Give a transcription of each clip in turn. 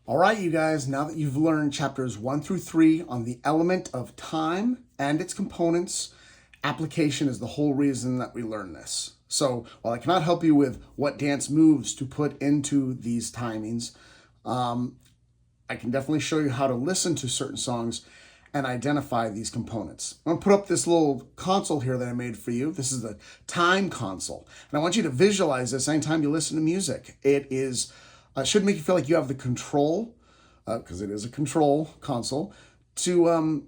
All right, you guys, now that you've learned chapters 1 through 3 on the element of time and its components, application is the whole reason that we learn this. So while I cannot help you with what dance moves to put into these timings, I can definitely show you how to listen to certain songs and identify these components. I'm gonna put up this little console here that I made for you. This is the time console. And I want you to visualize this anytime you listen to music. It should make you feel like you have the control, because it is a control console, to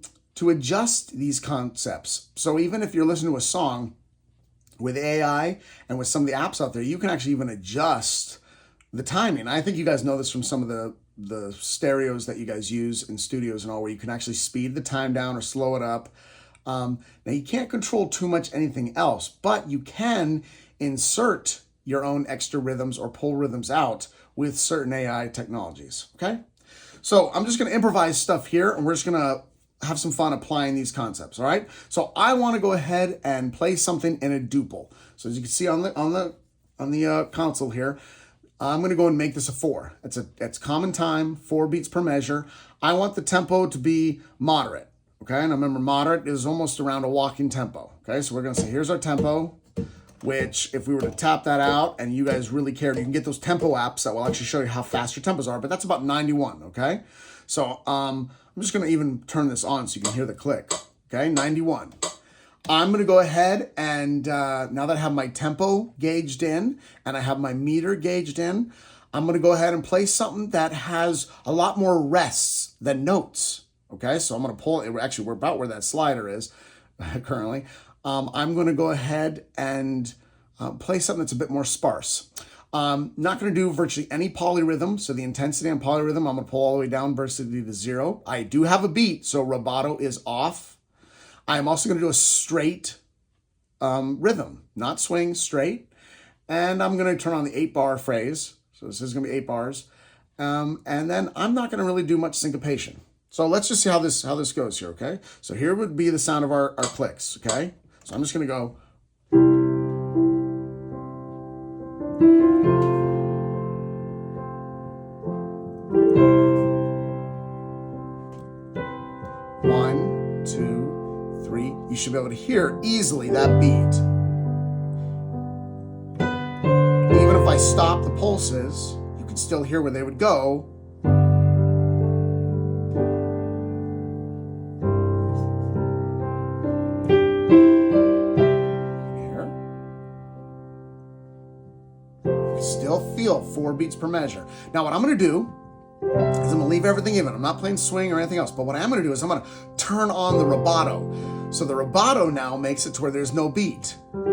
adjust these concepts. So even if you're listening to a song with AI and with some of the apps out there, you can actually even adjust the timing. I think you guys know this from some of the stereos that you guys use in studios and all, where you can actually speed the time down or slow it up. Now you can't control too much anything else, but you can insert your own extra rhythms or pull rhythms out with certain AI technologies, okay? So I'm just gonna improvise stuff here, and we're just gonna have some fun applying these concepts, all right? So I wanna go ahead and play something in a duple. So as you can see on the console here, I'm gonna go and make this a 4. It's common time, 4 beats per measure. I want the tempo to be moderate, okay? And remember, moderate is almost around a walking tempo, okay? So we're gonna say, here's our tempo, which if we were to tap that out and you guys really cared, you can get those tempo apps that will actually show you how fast your tempos are, but that's about 91, okay? So I'm just gonna even turn this on so you can hear the click, okay? 91. I'm gonna go ahead and now that I have my tempo gauged in and I have my meter gauged in, I'm gonna go ahead and play something that has a lot more rests than notes, okay? So I'm gonna pull it. Actually, we're about where that slider is currently. I'm going to go ahead and play something that's a bit more sparse. Not going to do virtually any polyrhythm, so the intensity on polyrhythm, I'm going to pull all the way down, versity to 0. I do have a beat, so rubato is off. I'm also going to do a straight rhythm, not swing, straight. And I'm going to turn on the 8-bar phrase, so this is going to be 8 bars. And then I'm not going to really do much syncopation. So let's just see how this goes here, okay? So here would be the sound of our clicks, okay? So I'm just gonna go. 1, 2, 3. You should be able to hear easily that beat. Even if I stop the pulses, you can still hear where they would go. Still feel 4 beats per measure. Now what I'm gonna do is I'm gonna leave everything even. I'm not playing swing or anything else, but what I'm gonna do is I'm gonna turn on the rubato. So the rubato now makes it to where there's no beat. I'm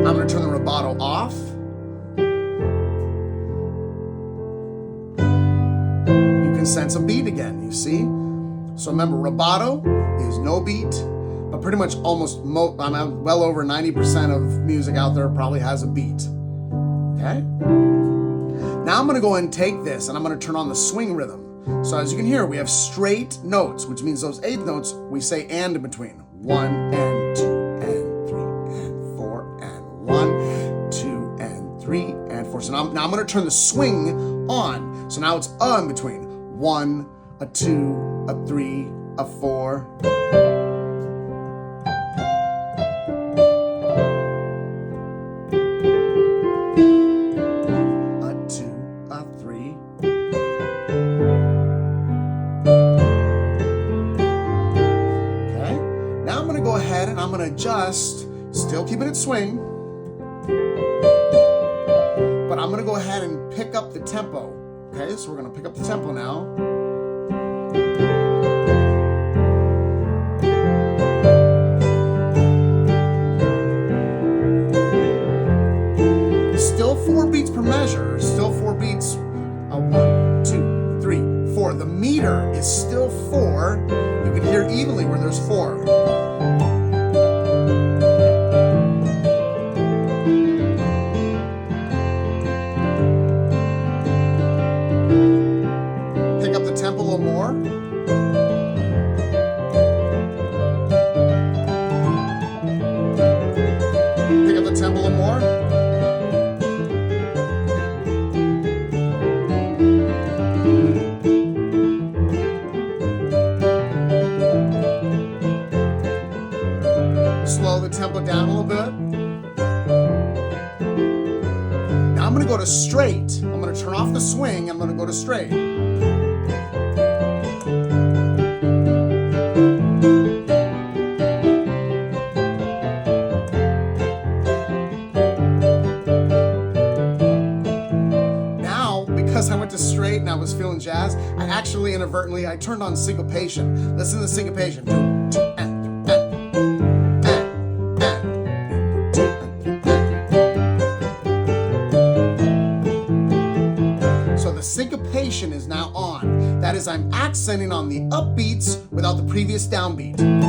gonna turn the rubato off. Sense a beat again, you see? So remember, rubato is no beat, but pretty much I'm well over 90% of music out there probably has a beat, okay? Now I'm gonna go and take this and I'm gonna turn on the swing rhythm. So as you can hear, we have straight notes, which means those 8th notes, we say and in between. 1 and 2 and 3 and 4 and 1, 2 and 3 and 4. So now I'm gonna turn the swing on. So now it's in between. 1, a 2, a 3, a 4. A 2, a 3. Okay. Now I'm going to go ahead and I'm going to adjust, still keeping it swing. But I'm going to go ahead and pick up the tempo. Okay, so we're going to pick up the tempo now. Still 4 beats per measure, still 4 beats. 1, 2, 3, 4. The meter is still 4. You can hear evenly where there's 4. little more. Pick up the tempo a little more. Slow the tempo down a little bit. Now I'm going to go to straight. I'm going to turn off the swing. I'm going to go to straight. Now, because I went to straight and I was feeling jazz, I actually inadvertently, I turned on syncopation. Listen to the syncopation. Syncopation is now on. That is, I'm accenting on the upbeats without the previous downbeat. I'm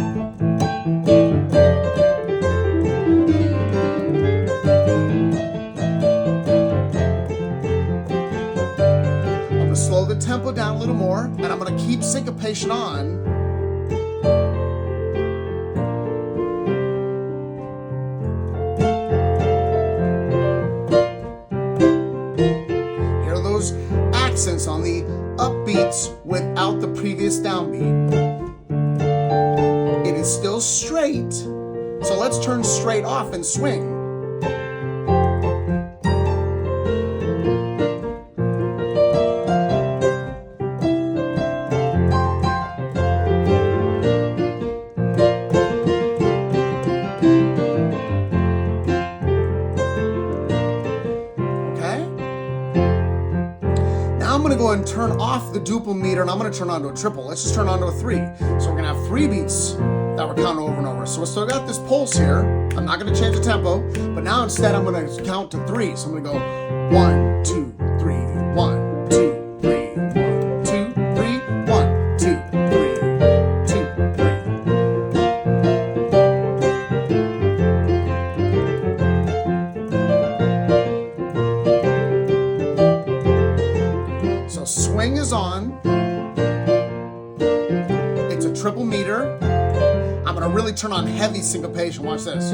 going to slow the tempo down a little more, and I'm going to keep syncopation on. Accents on the upbeats without the previous downbeat. It is still straight, so let's turn straight off and swing. I'm going to go and turn off the duple meter, and I'm going to turn on to a triple. Let's just turn on to a 3. So we're going to have 3 beats that we're counting over and over. So we still got this pulse here. I'm not going to change the tempo, but now instead I'm going to count to 3. So I'm going to go 1, 2, 3, 1, 2, 3, 1, 2, 3, 1, 2, 3, 2, 3. Swing is on. It's a triple meter. I'm going to really turn on heavy syncopation. Watch this.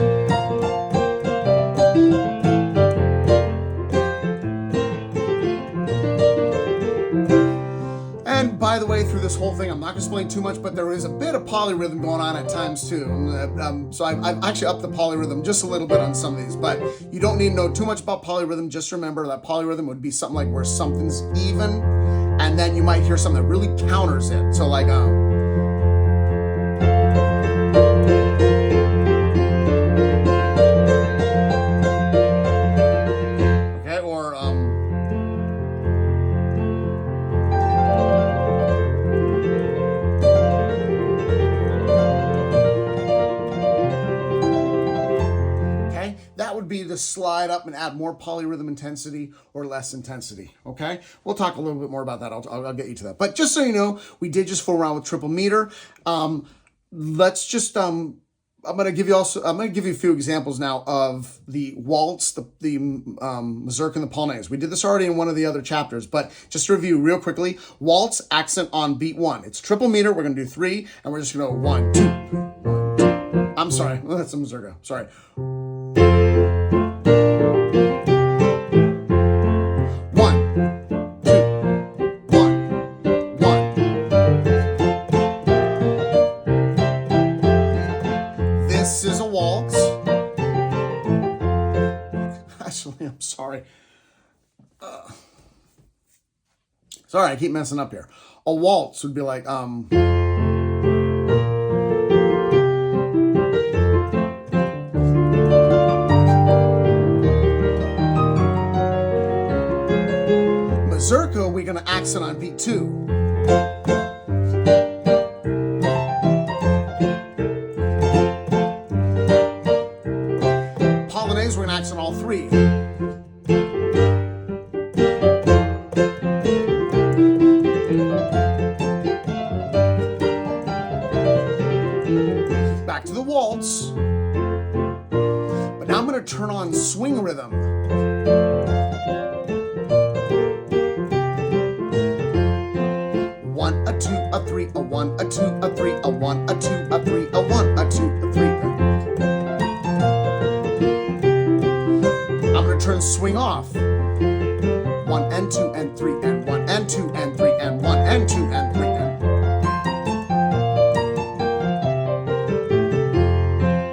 And by the way, through this whole thing, I'm not going to explain too much, but there is a bit of polyrhythm going on at times too. So I've actually upped the polyrhythm just a little bit on some of these, but you don't need to know too much about polyrhythm. Just remember that polyrhythm would be something like where something's even, and then you might hear something that really counters it. So like, okay, or okay, that would be to slide up and add more polyrhythm intensity or less intensity, okay? We'll talk a little bit more about that. I'll get you to that. But just so you know, we did just fool around with triple meter. Let's just, I'm going to give you a few examples now of the waltz, the mazurka, and the polonaise. We did this already in one of the other chapters, but just to review real quickly, waltz, accent on beat 1. It's triple meter. We're going to do 3, and we're just going to go 1, 2, 1, 2. I'm sorry. Well, that's a mazurka. Sorry. 1, 2, 1, 1. This is a waltz. Actually, I'm sorry. Sorry, I keep messing up here. A waltz would be like, mazurka, we're going to accent on beat 2. Polonaise, we're going to accent all 3. Back to the waltz. But now I'm going to turn on swing rhythm. 1, a 2, a 3, a 1, a 2, a 3, a 1, a 2, a 3, a 1, a 2, a 3. I'm going to turn swing off. 1 and 2 and 3 and 1 and 2 and 3 and 1 and 2 and 3 and.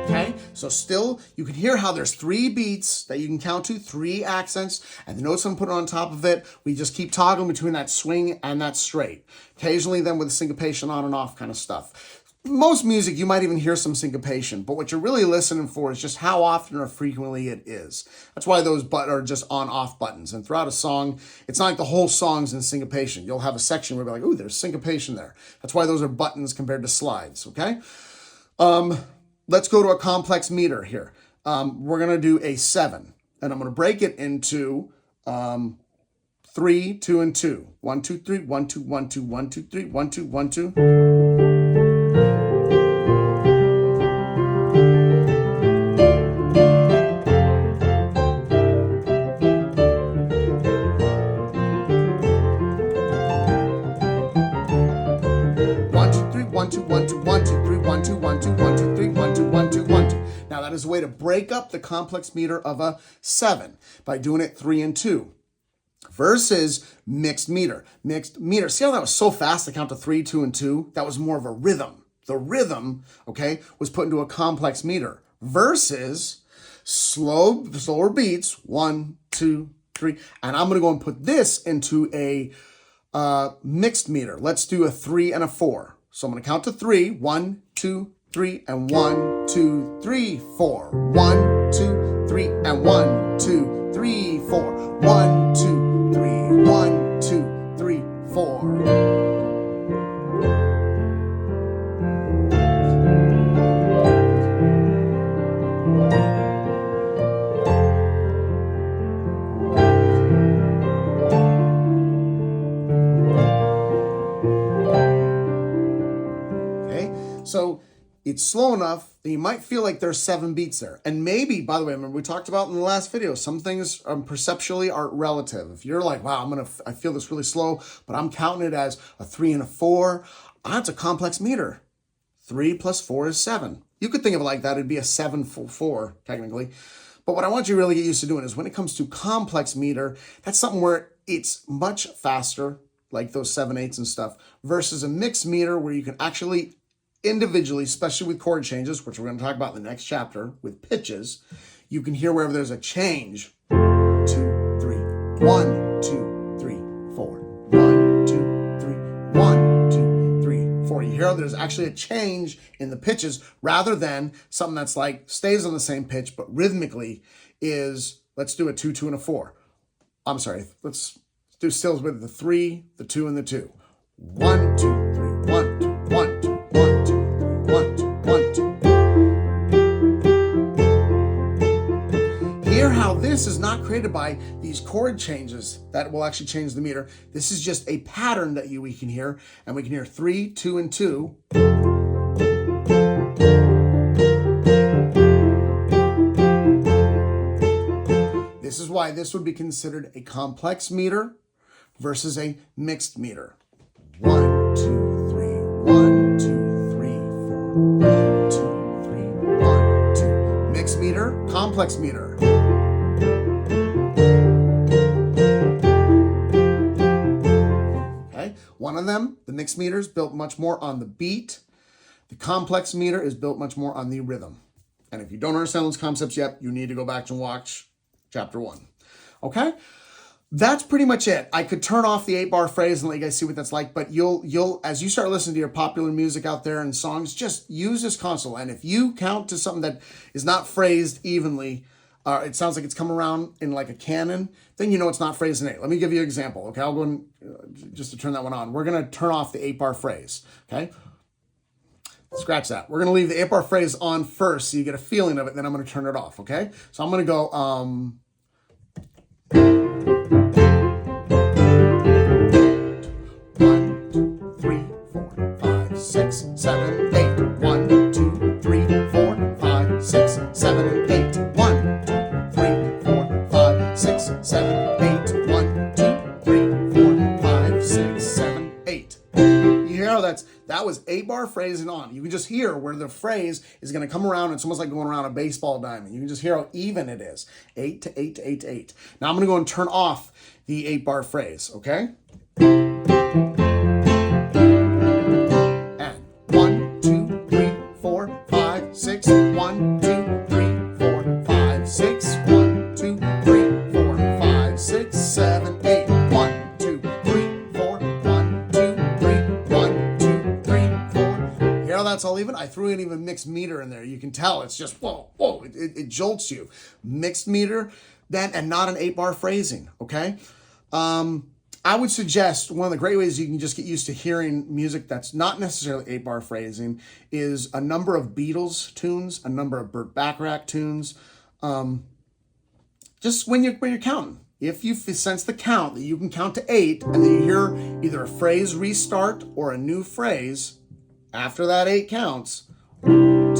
Okay, so still you can hear how there's 3 beats that you can count to, 3 accents, and the notes I'm putting on top of it, we just keep toggling between that swing and that straight. Occasionally then with syncopation on and off kind of stuff. Most music, you might even hear some syncopation, but what you're really listening for is just how often or frequently it is. That's why those are just on-off buttons. And throughout a song, it's not like the whole song's in syncopation. You'll have a section where you're like, ooh, there's syncopation there. That's why those are buttons compared to slides, okay? Let's go to a complex meter here. We're going to do a 7, and I'm going to break it into 3, 2, and 2. 1, 2, 3, 1, 2, 1, 2, 1, 2, 3, 1, 2, 1, 2. Now that is a way to break up the complex meter of a 7 by doing it 3 and 2. Versus mixed meter. Mixed meter. See how that was so fast to count to 3, 2, and 2? That was more of a rhythm. The rhythm, okay, was put into a complex meter. Versus slower beats, 1, 2, 3. And I'm going to go and put this into a mixed meter. Let's do a 3 and a 4. So I'm going to count to 3. 1, 2, 3, and 1, 2, 3, 4. 1, 2, 3, and 1, 2, 3, 4. 1, 2, 3, 1, 2, 3, 4. So it's slow enough that you might feel like there's 7 beats there. And maybe, by the way, remember we talked about in the last video, some things perceptually are relative. If you're like, wow, I feel this really slow, but I'm counting it as a 3 and a 4, that's a complex meter. 3 plus 4 is 7. You could think of it like that. It'd be a 7/4, technically. But what I want you to really get used to doing is when it comes to complex meter, that's something where it's much faster, like those 7/8 and stuff, versus a mixed meter where you can actually individually, especially with chord changes, which we're going to talk about in the next chapter, with pitches, you can hear wherever there's a change. 2, 3, 1, 2, 3, 4. 1, 2, 3, 1, 2, 3, 4. You hear there's actually a change in the pitches rather than something that's like stays on the same pitch, but rhythmically is, let's do a 2, 2, and a 4. I'm sorry, let's do stills with the 3, the 2, and the 2. 1, 2, 3, 1, 2, 1, 2. 1, 2, 1, 2, 1, 2. Hear how this is not created by these chord changes that will actually change the meter. This is just a pattern that we can hear, and we can hear 3, 2, and 2. This is why this would be considered a complex meter versus a mixed meter. 1, 2, 3, 1, 2. 1, 2, 3, 1, 2. Mixed meter, complex meter. Okay, one of them, the mixed meter, is built much more on the beat. The complex meter is built much more on the rhythm. And if you don't understand those concepts yet, you need to go back and watch chapter 1. Okay? That's pretty much it. I could turn off the 8-bar phrase and let you guys see what that's like, but you'll as you start listening to your popular music out there and songs, just use this console. And if you count to something that is not phrased evenly, it sounds like it's come around in like a canon, then you know it's not phrased in 8. Let me give you an example, okay? I'll go and, just to turn that one on. We're going to turn off the 8-bar phrase, okay? Scratch that. We're going to leave the 8-bar phrase on first so you get a feeling of it, then I'm going to turn it off, okay? So I'm going to go, 6, 7, 8. 1, 2, 3, 4, 5, 6, 7, 8. 1, 2, 3, 4, 5, 6, 7, 8. 1, 2, 3, 4, 5, 6, 7, 8. You hear how how that was 8-bar phrasing on. You can just hear where the phrase is going to come around. It's almost like going around a baseball diamond. You can just hear how even it is. 8 to 8 to 8 to 8. Now I'm going to go and turn off the 8-bar phrase, okay? And 1, 2, 3, 4, 5, 6. 1, 2, 3, 4, 5, 6. 1, 2, 3, 4, 5, 6, 7, 8. 1, 2, 3, 4. 1, 2, 3. 1, 2, 3, 4. Hear how that's all even? I threw in even mixed meter in there. You can tell it's just whoa, whoa. It jolts you. Mixed meter, then, and not an 8-bar phrasing, okay? I would suggest one of the great ways you can just get used to hearing music that's not necessarily 8-bar phrasing is a number of Beatles tunes, a number of Burt Bacharach tunes. Just when you're counting, if you sense the count that you can count to 8, and then you hear either a phrase restart or a new phrase after that 8 counts. 1,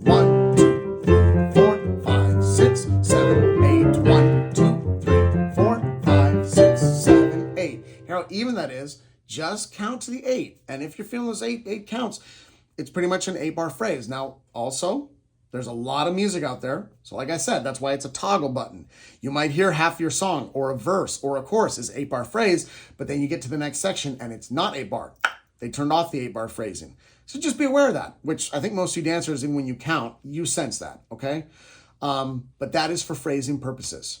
2, 3, 4, 5, 6, 7, 8. 1, 2, 3, 4, 5, 6, 7, 8. Hear how even that is? Just count to the 8. And if you're feeling those 8 counts, it's pretty much an 8-bar phrase. Now, also, there's a lot of music out there. So like I said, that's why it's a toggle button. You might hear half your song or a verse or a chorus is 8-bar phrase, but then you get to the next section and it's not 8-bar. They turned off the 8-bar phrasing. So just be aware of that, which I think most of you dancers, and when you count, you sense that, okay? But that is for phrasing purposes.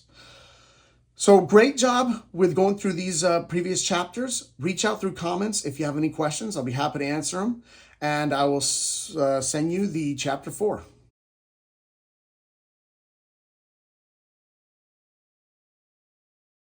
So great job with going through these previous chapters. Reach out through comments if you have any questions. I'll be happy to answer them. And I will send you the chapter 4.